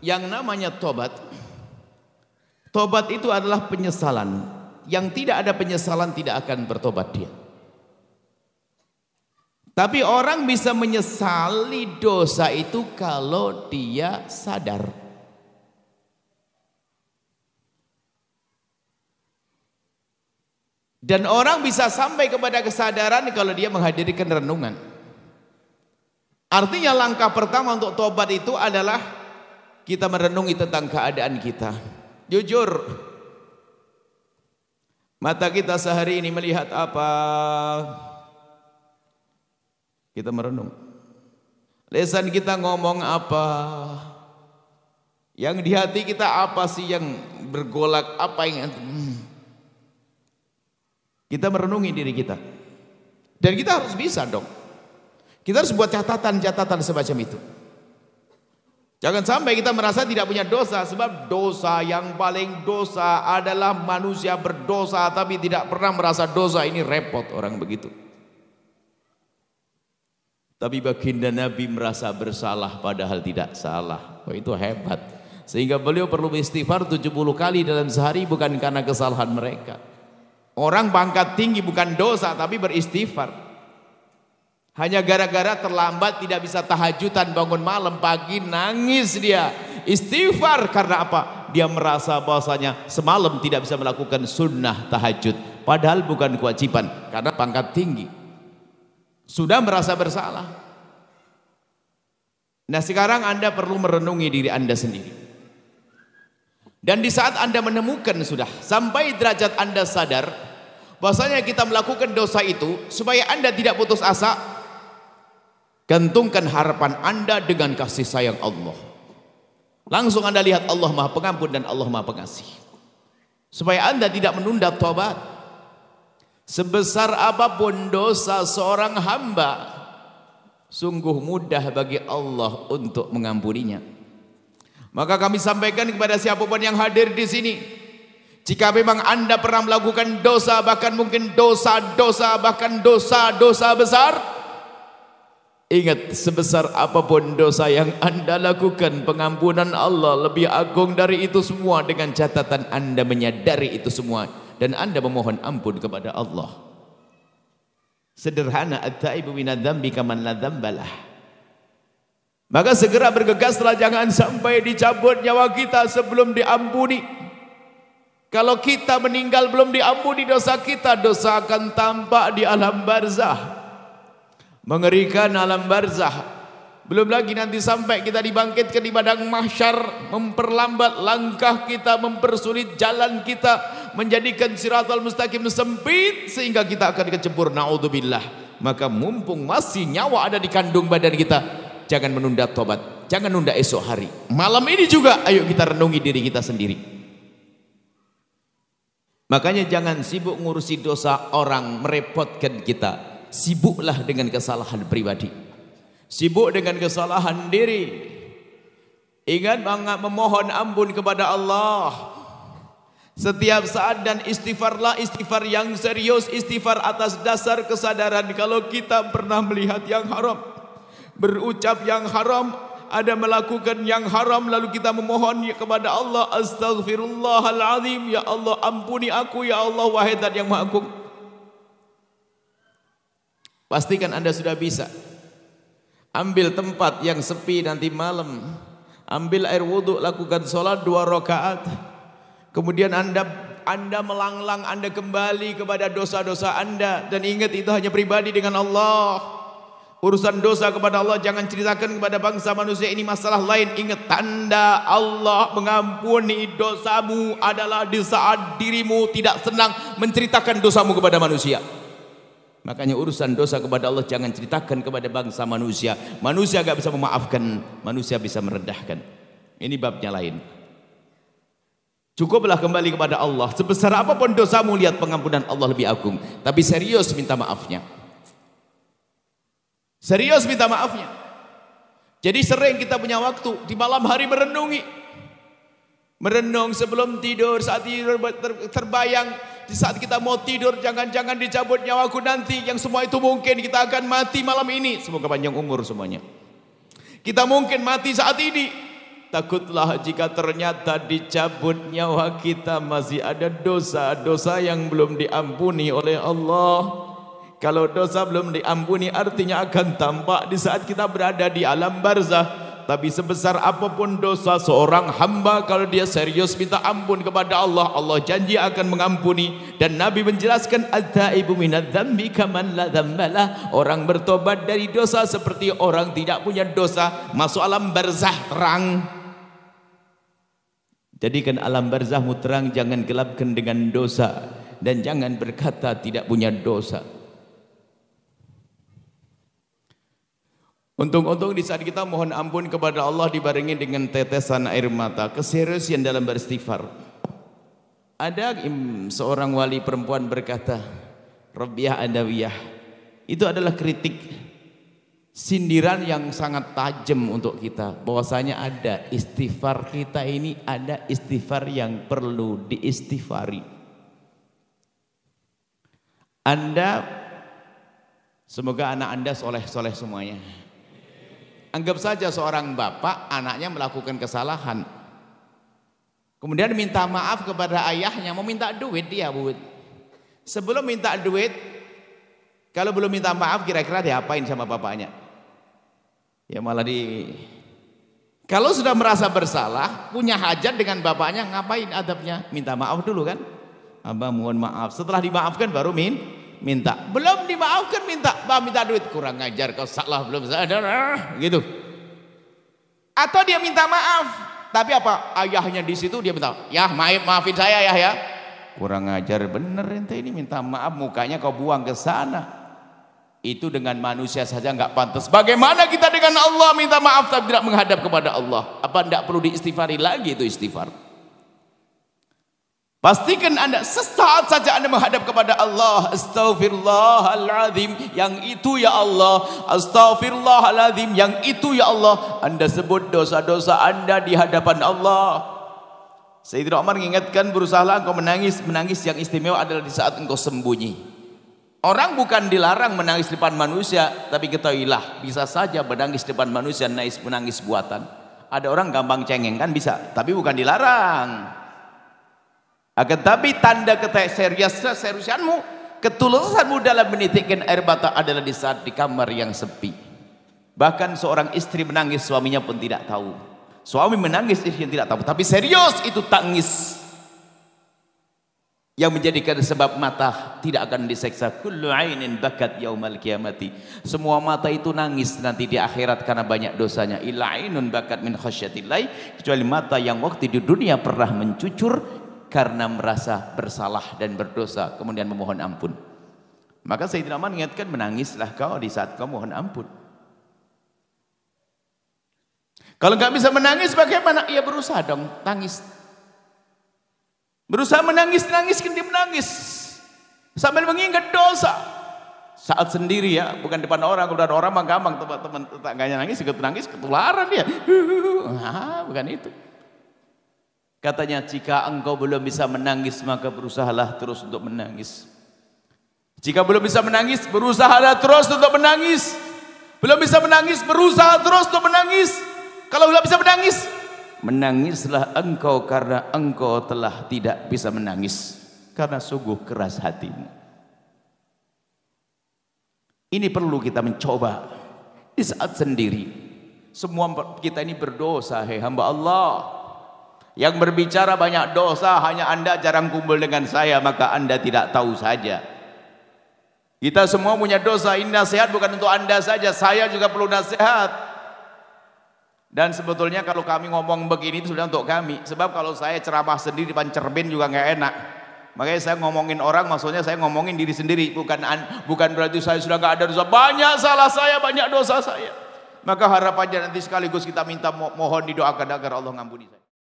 Yang namanya tobat, tobat itu adalah penyesalan. Yang tidak ada penyesalan tidak akan bertobat dia. Tapi orang bisa menyesali dosa itu kalau dia sadar. Dan orang bisa sampai kepada kesadaran kalau dia menghadirkan renungan. Artinya langkah pertama untuk tobat itu adalah kita merenungi tentang keadaan kita. Jujur, mata kita sehari ini melihat apa? Kita merenung. Lisan kita ngomong apa? Yang di hati kita apa sih yang bergolak? Apa yang kita merenungi diri kita. Dan kita harus bisa dong. Kita harus buat catatan-catatan semacam itu. Jangan sampai kita merasa tidak punya dosa, sebab dosa yang paling dosa adalah manusia berdosa tapi tidak pernah merasa dosa. Ini repot orang begitu. Tapi baginda Nabi merasa bersalah padahal tidak salah. Oh, itu hebat. Sehingga beliau perlu istighfar 70 kali dalam sehari bukan karena kesalahan mereka. Orang pangkat tinggi bukan dosa tapi beristighfar. Hanya gara-gara terlambat tidak bisa tahajudan bangun malam, pagi nangis dia. Istighfar karena apa? Dia merasa bahwasanya semalam tidak bisa melakukan sunnah tahajud. Padahal bukan kewajiban karena pangkat tinggi. Sudah merasa bersalah. Nah sekarang Anda perlu merenungi diri Anda sendiri. Dan di saat Anda menemukan sudah sampai derajat Anda sadar bahwasanya kita melakukan dosa itu, supaya Anda tidak putus asa, gantungkan harapan Anda dengan kasih sayang Allah. Langsung Anda lihat Allah Maha Pengampun dan Allah Maha Pengasih. Supaya Anda tidak menunda tobat. Sebesar apapun dosa seorang hamba, sungguh mudah bagi Allah untuk mengampuninya. Maka kami sampaikan kepada siapapun yang hadir di sini, jika memang Anda pernah melakukan dosa, bahkan mungkin dosa-dosa, bahkan dosa-dosa besar, ingat, sebesar apapun dosa yang Anda lakukan, pengampunan Allah lebih agung dari itu semua. Dengan catatan Anda menyadari itu semua dan Anda memohon ampun kepada Allah. Sederhana, at-taibu minadz-dzambi kaman la dzambalah. Maka segera bergegaslah, jangan sampai dicabut nyawa kita sebelum diampuni. Kalau kita meninggal belum diampuni dosa kita, dosa akan tampak di alam barzah. Mengerikan alam barzah. Belum lagi nanti sampai kita dibangkitkan di padang mahsyar, memperlambat langkah kita, mempersulit jalan kita, menjadikan siratal mustaqim sempit sehingga kita akan kecebur, naudzubillah. Maka mumpung masih nyawa ada di kandung badan kita, jangan menunda tobat, jangan nunda esok hari. Malam ini juga ayo kita renungi diri kita sendiri. Makanya jangan sibuk ngurusi dosa orang, merepotkan kita. Sibuklah dengan kesalahan pribadi. Sibuk dengan kesalahan diri. Ingat banget memohon ampun kepada Allah setiap saat, dan istighfarlah istighfar yang serius, istighfar atas dasar kesadaran kalau kita pernah melihat yang haram, berucap yang haram, ada melakukan yang haram, lalu kita memohon kepada Allah, astaghfirullahaladzim, ya Allah ampuni aku, ya Allah wahai Zat yang Maha Agung. Pastikan Anda sudah bisa. Ambil tempat yang sepi nanti malam, ambil air wudhu, lakukan sholat 2 rakaat. Kemudian anda melanglang, Anda kembali kepada dosa-dosa Anda, dan ingat itu hanya pribadi dengan Allah. Urusan dosa kepada Allah jangan ceritakan kepada bangsa manusia, ini masalah lain. Ingat, tanda Allah mengampuni dosamu adalah di saat dirimu tidak senang menceritakan dosamu kepada manusia. Makanya urusan dosa kepada Allah jangan ceritakan kepada bangsa manusia. Manusia gak bisa memaafkan, manusia bisa merendahkan. Ini babnya lain. Cukuplah kembali kepada Allah. Sebesar apapun dosamu, lihat pengampunan Allah lebih agung. Tapi serius minta maafnya. Serius minta maafnya. Jadi sering kita punya waktu di malam hari merenungi. Merenung sebelum tidur, saat tidur terbayang. Di saat kita mau tidur, jangan-jangan dicabut nyawaku nanti. Yang semua itu mungkin kita akan mati malam ini. Semoga panjang umur semuanya. Kita mungkin mati saat ini. takutlah jika ternyata dicabut nyawa kita masih ada dosa-dosa yang belum diampuni oleh Allah. Kalau dosa belum diampuni artinya akan tampak di saat kita berada di alam barzah. Tapi sebesar apapun dosa seorang hamba, kalau dia serius minta ampun kepada Allah, Allah janji akan mengampuni. Dan Nabi menjelaskan, at-taibu minadz-dzambi kaman la dzambalah. Orang bertobat dari dosa seperti orang tidak punya dosa. Masuk alam barzah terang. Jadikan alam barzahmu terang, jangan gelapkan dengan dosa. Dan jangan berkata tidak punya dosa. Untung-untung di saat kita mohon ampun kepada Allah dibarengi dengan tetesan air mata, keseriusan dalam beristighfar. Ada seorang wali perempuan berkata, Rabbiyah Adawiyah, itu adalah kritik, sindiran yang sangat tajam untuk kita, bahwasanya ada istighfar kita ini, ada istighfar yang perlu diistighfari. Anda, semoga anak Anda soleh-soleh semuanya. Anggap saja seorang bapak, anaknya melakukan kesalahan, kemudian minta maaf kepada ayahnya, mau minta duit dia, Bu. Sebelum minta duit, kalau belum minta maaf, kira-kira diapain sama bapaknya? Ya malah kalau sudah merasa bersalah, punya hajat dengan bapaknya, ngapain adabnya? Minta maaf dulu kan? Abah mohon maaf. Setelah dimaafkan baru minta. Belum dimaafkan minta duit, kurang ngajar kau, salah belum sadar gitu. Atau dia minta maaf, tapi apa, ayahnya di situ, dia minta, ya maafin saya ya, kurang ngajar bener ente ini, minta maaf mukanya kau buang ke sana. Itu dengan manusia saja nggak pantas, bagaimana kita dengan Allah minta maaf tapi tidak menghadap kepada Allah? Apa tidak perlu diistighfari lagi itu istighfar? Pastikan Anda sesaat saja Anda menghadap kepada Allah, astaghfirullahaladzim, yang itu ya Allah, astaghfirullahaladzim, yang itu ya Allah. Anda sebut dosa-dosa Anda di hadapan Allah. Sayyidina Umar mengingatkan, berusahalah engkau menangis yang istimewa adalah di saat engkau sembunyi. Orang bukan dilarang menangis di depan manusia, tapi ketahuilah bisa saja menangis di depan manusia menangis buatan. Ada orang gampang cengeng kan bisa, tapi bukan dilarang. Akan tapi tanda keseriusanmu, ketulusanmu dalam menitikkan air mata adalah di saat di kamar yang sepi. Bahkan seorang istri menangis, suaminya pun tidak tahu. Suami menangis, istri tidak tahu. Tapi serius itu tangis yang menjadikan sebab mata tidak akan diseksa. Kullu ainin bakat yaumal qiyamati. Semua mata itu nangis nanti di akhirat karena banyak dosanya. Illa ainun bakat min khasyatillah, kecuali mata yang waktu di dunia pernah mencucur karena merasa bersalah dan berdosa, kemudian memohon ampun. Maka Sayyidina Umar mengingatkan, menangislah kau di saat kau mohon ampun. Kalau nggak bisa menangis bagaimana? Ya berusaha dong, tangis. Berusaha menangis dia menangis sambil mengingat dosa. Saat sendiri ya, bukan depan orang. Kalau ada orang mah gampang, teman-teman tetangganya nangis, ikut nangis, ketularan dia. Bukan itu. Katanya, jika engkau belum bisa menangis, maka berusahalah terus untuk menangis. Jika belum bisa menangis, berusahalah terus untuk menangis. Belum bisa menangis, berusaha terus untuk menangis. Kalau belum bisa menangis, menangislah engkau karena engkau telah tidak bisa menangis, karena sungguh keras hatimu. Ini perlu kita mencoba di saat sendiri. Semua kita ini berdosa, hei hamba Allah. Yang berbicara banyak dosa, hanya Anda jarang kumpul dengan saya, maka Anda tidak tahu saja. Kita semua punya dosa. Ini nasihat bukan untuk Anda saja, saya juga perlu nasihat. Dan sebetulnya kalau kami ngomong begini itu sudah untuk kami. Sebab kalau saya ceramah sendiri depan cermin juga nggak enak. Makanya saya ngomongin orang, maksudnya saya ngomongin diri sendiri. Bukan berarti saya sudah nggak ada dosa. Banyak salah saya, banyak dosa saya. Maka harapannya nanti sekaligus kita minta mohon didoakan agar Allah ngampuni saya.